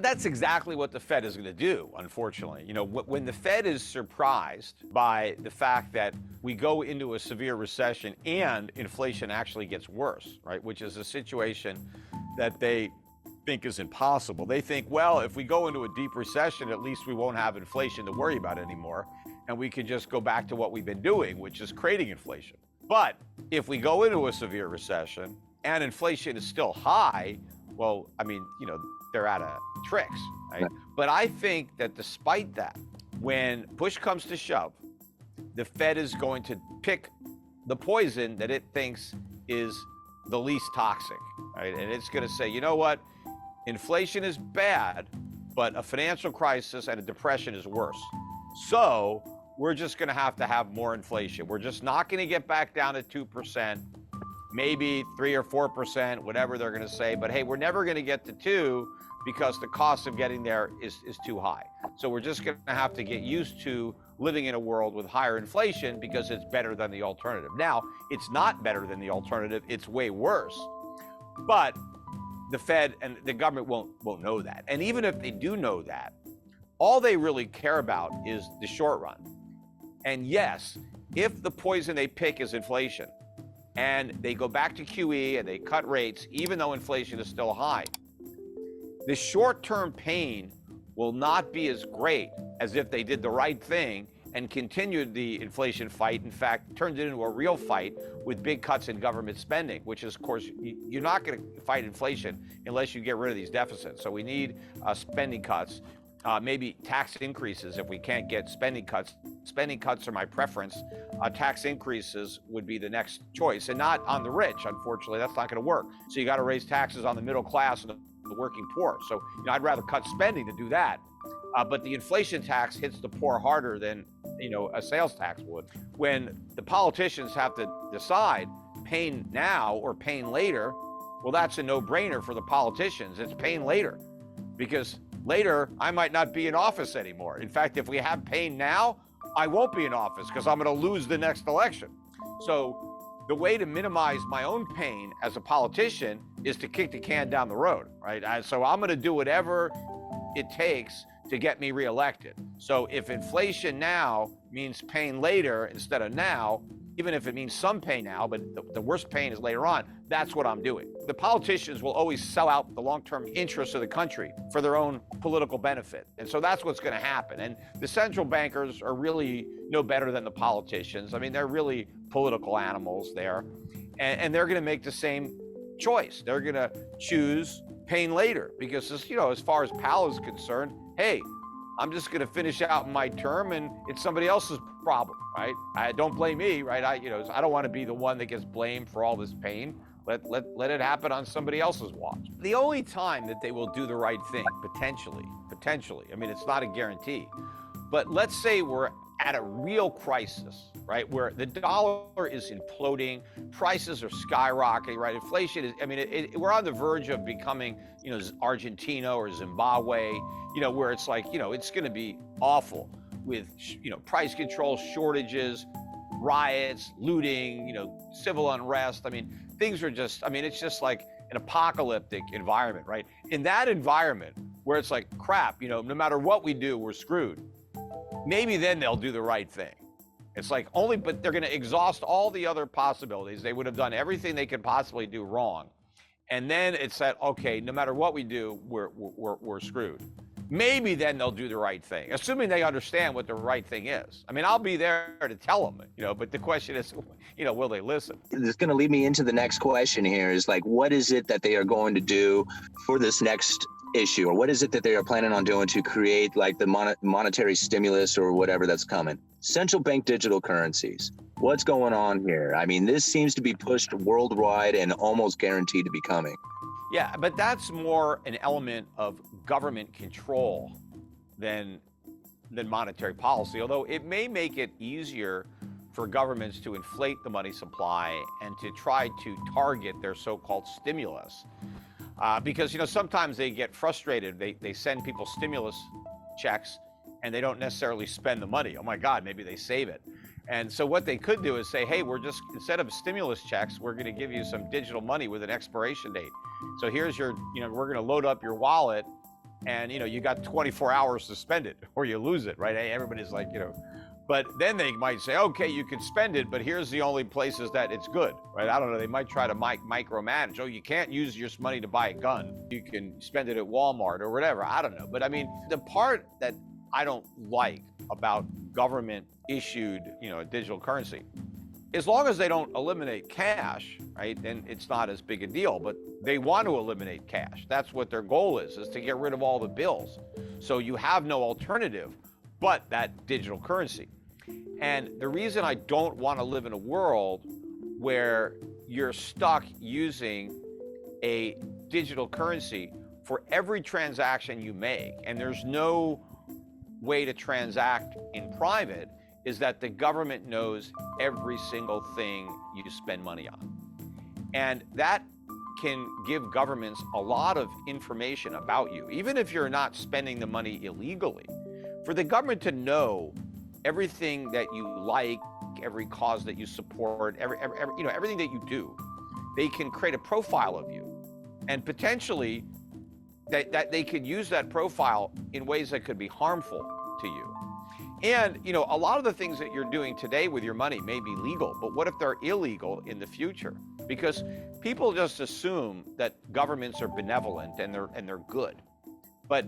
That's exactly what the Fed is going to do, unfortunately. When the Fed is surprised by the fact that we go into a severe recession and inflation actually gets worse, right, which is a situation that they think is impossible. They think, well, if we go into a deep recession, at least we won't have inflation to worry about anymore, and we can just go back to what we've been doing, which is creating inflation. But if we go into a severe recession and inflation is still high, well, they're out of tricks, right? But I think that despite that, when push comes to shove, the Fed is going to pick the poison that it thinks is the least toxic, right? And it's going to say, you know what? Inflation is bad, but a financial crisis and a depression is worse. So we're just going to have more inflation. We're just not going to get back down to 2%, maybe 3 or 4%, whatever they're going to say. But hey, we're never going to get to 2 because the cost of getting there is too high. So we're just going to have to get used to living in a world with higher inflation because it's better than the alternative. Now, it's not better than the alternative. It's way worse. But the Fed and the government won't know that. And even if they do know that, all they really care about is the short run. And yes, if the poison they pick is inflation and they go back to QE and they cut rates, even though inflation is still high, the short-term pain will not be as great as if they did the right thing and continued the inflation fight. In fact, turned it into a real fight with big cuts in government spending, which is, of course, you're not going to fight inflation unless you get rid of these deficits. So we need spending cuts, maybe tax increases if we can't get spending cuts. Spending cuts are my preference. Tax increases would be the next choice, and not on the rich. Unfortunately, that's not going to work. So you got to raise taxes on the middle class and the working poor. So I'd rather cut spending to do that. But the inflation tax hits the poor harder than a sales tax would. When the politicians have to decide pain now or pain later, well, that's a no-brainer for the politicians. It's pain later, because later I might not be in office anymore. In fact, if we have pain now, I won't be in office because I'm going to lose the next election. So the way to minimize my own pain as a politician is to kick the can down the road, right? So I'm going to do whatever it takes to get me reelected. So if inflation now means pain later instead of now, even if it means some pain now, but the worst pain is later on, that's what I'm doing. The politicians will always sell out the long-term interests of the country for their own political benefit. And so that's what's going to happen. And the central bankers are really no better than the politicians. I mean, they're really political animals there. And they're going to make the same choice. They're going to choose pain later because, as far as Powell is concerned, hey, I'm just going to finish out my term and it's somebody else's problem, right? Don't blame me, right? I don't want to be the one that gets blamed for all this pain. Let it happen on somebody else's watch. The only time that they will do the right thing, potentially, I mean, it's not a guarantee, but let's say we're at a real crisis, right? Where the dollar is imploding, prices are skyrocketing, right? Inflation is, we're on the verge of becoming, Argentina or Zimbabwe, where it's like, it's going to be awful with, price control, shortages, riots, looting, civil unrest. I mean, things are just, it's just like an apocalyptic environment, right? In that environment where it's like, crap, no matter what we do, we're screwed. Maybe then they'll do the right thing. It's like but they're going to exhaust all the other possibilities. They would have done everything they could possibly do wrong. And then it's that, okay, no matter what we do, we're screwed. Maybe then they'll do the right thing, assuming they understand what the right thing is. I mean, I'll be there to tell them, but the question is, will they listen? It's going to lead me into the next question here is like, what is it that they are going to do for this next issue, or what is it that they are planning on doing to create like the monetary stimulus or whatever that's coming? Central bank digital currencies. What's going on here? I mean, this seems to be pushed worldwide and almost guaranteed to be coming. Yeah, but that's more an element of government control than monetary policy, although it may make it easier for governments to inflate the money supply and to try to target their so-called stimulus. Because, sometimes they get frustrated. They send people stimulus checks and they don't necessarily spend the money. Oh my God, maybe they save it. And so what they could do is say, hey, instead of stimulus checks, we're going to give you some digital money with an expiration date. So here's your, we're going to load up your wallet and you got 24 hours to spend it or you lose it, right? Everybody's like, but then they might say, okay, you can spend it, but here's the only places that it's good, right? I don't know. They might try to micromanage. Oh, you can't use your money to buy a gun. You can spend it at Walmart or whatever. I don't know. But I mean, the part that I don't like about government issued, digital currency, as long as they don't eliminate cash, right, then it's not as big a deal. But they want to eliminate cash. That's what their goal is to get rid of all the bills. So you have no alternative but that digital currency. And the reason I don't want to live in a world where you're stuck using a digital currency for every transaction you make, and there's no way to transact in private, is that the government knows every single thing you spend money on. And that can give governments a lot of information about you, even if you're not spending the money illegally. For the government to know everything that you like, every cause that you support, everything that you do, they can create a profile of you, and potentially that they could use that profile in ways that could be harmful to you. And a lot of the things that you're doing today with your money may be legal, but what if they're illegal in the future? Because people just assume that governments are benevolent and they're good, but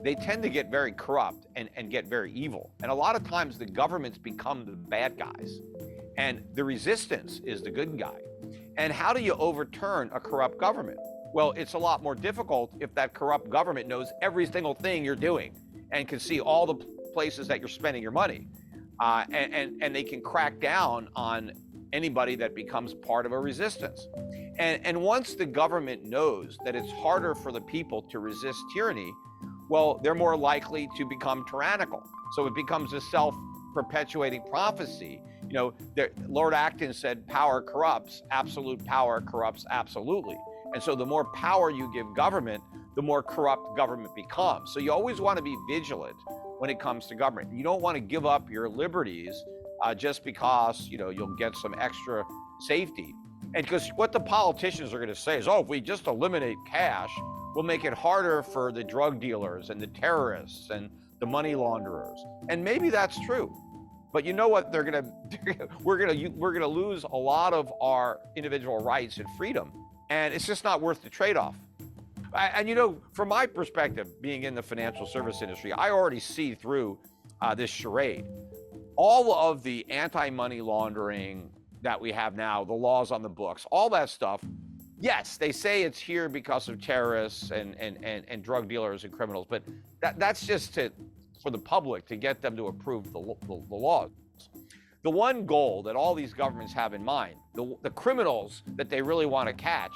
they tend to get very corrupt and get very evil. And a lot of times the governments become the bad guys and the resistance is the good guy. And how do you overturn a corrupt government? Well, it's a lot more difficult if that corrupt government knows every single thing you're doing and can see all the places that you're spending your money. And they can crack down on anybody that becomes part of a resistance. And once the government knows that it's harder for the people to resist tyranny, well, they're more likely to become tyrannical. So it becomes a self-perpetuating prophecy. Lord Acton said, power corrupts, absolute power corrupts absolutely. And so the more power you give government, the more corrupt government becomes. So you always want to be vigilant when it comes to government. You don't want to give up your liberties just because, you'll get some extra safety. And because what the politicians are going to say is, oh, if we just eliminate cash, we'll make it harder for the drug dealers and the terrorists and the money launderers. And maybe that's true. But you know what we're going to lose a lot of our individual rights and freedom. And it's just not worth the trade-off. And from my perspective, being in the financial service industry, I already see through this charade. All of the anti-money laundering that we have now, the laws on the books, all that stuff, yes, they say it's here because of terrorists and drug dealers and criminals, but that's just for the public to get them to approve the laws. The one goal that all these governments have in mind, the criminals that they really want to catch,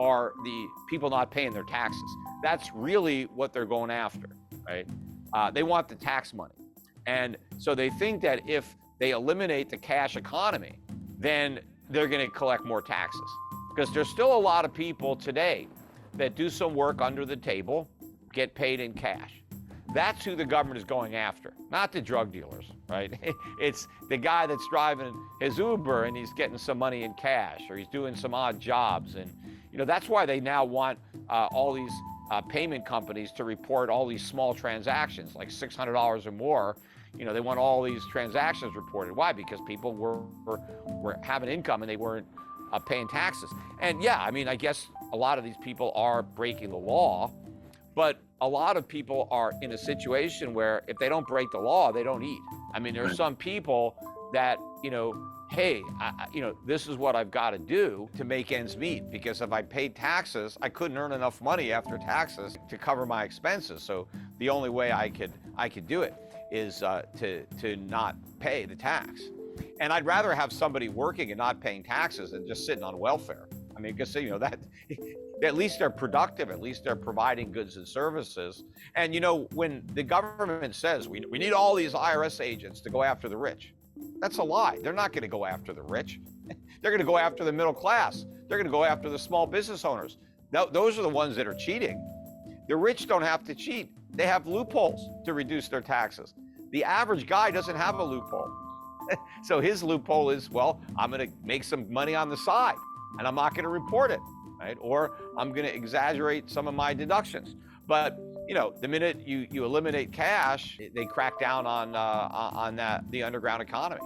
are the people not paying their taxes. That's really what they're going after, right? They want the tax money. And so they think that if they eliminate the cash economy, then they're going to collect more taxes. Because there's still a lot of people today that do some work under the table, get paid in cash. That's who the government is going after, not the drug dealers, right? It's the guy that's driving his Uber and he's getting some money in cash, or he's doing some odd jobs. And that's why they now want all these payment companies to report all these small transactions, like $600 or more. They want all these transactions reported. Why? Because people were having income and they weren't paying taxes. And yeah, I guess a lot of these people are breaking the law, but a lot of people are in a situation where if they don't break the law, they don't eat. There are some people that, hey, this is what I've got to do to make ends meet, because if I paid taxes, I couldn't earn enough money after taxes to cover my expenses. So the only way I could do it is to not pay the tax. And I'd rather have somebody working and not paying taxes than just sitting on welfare. Because that at least they're productive, at least they're providing goods and services. And when the government says we need all these IRS agents to go after the rich, that's a lie. They're not going to go after the rich. They're going to go after the middle class. They're going to go after the small business owners. Those are the ones that are cheating. The rich don't have to cheat. They have loopholes to reduce their taxes. The average guy doesn't have a loophole. So his loophole is, well, I'm going to make some money on the side and I'm not going to report it, right? Or I'm going to exaggerate some of my deductions. But you know, the minute you eliminate cash, they crack down on the underground economy.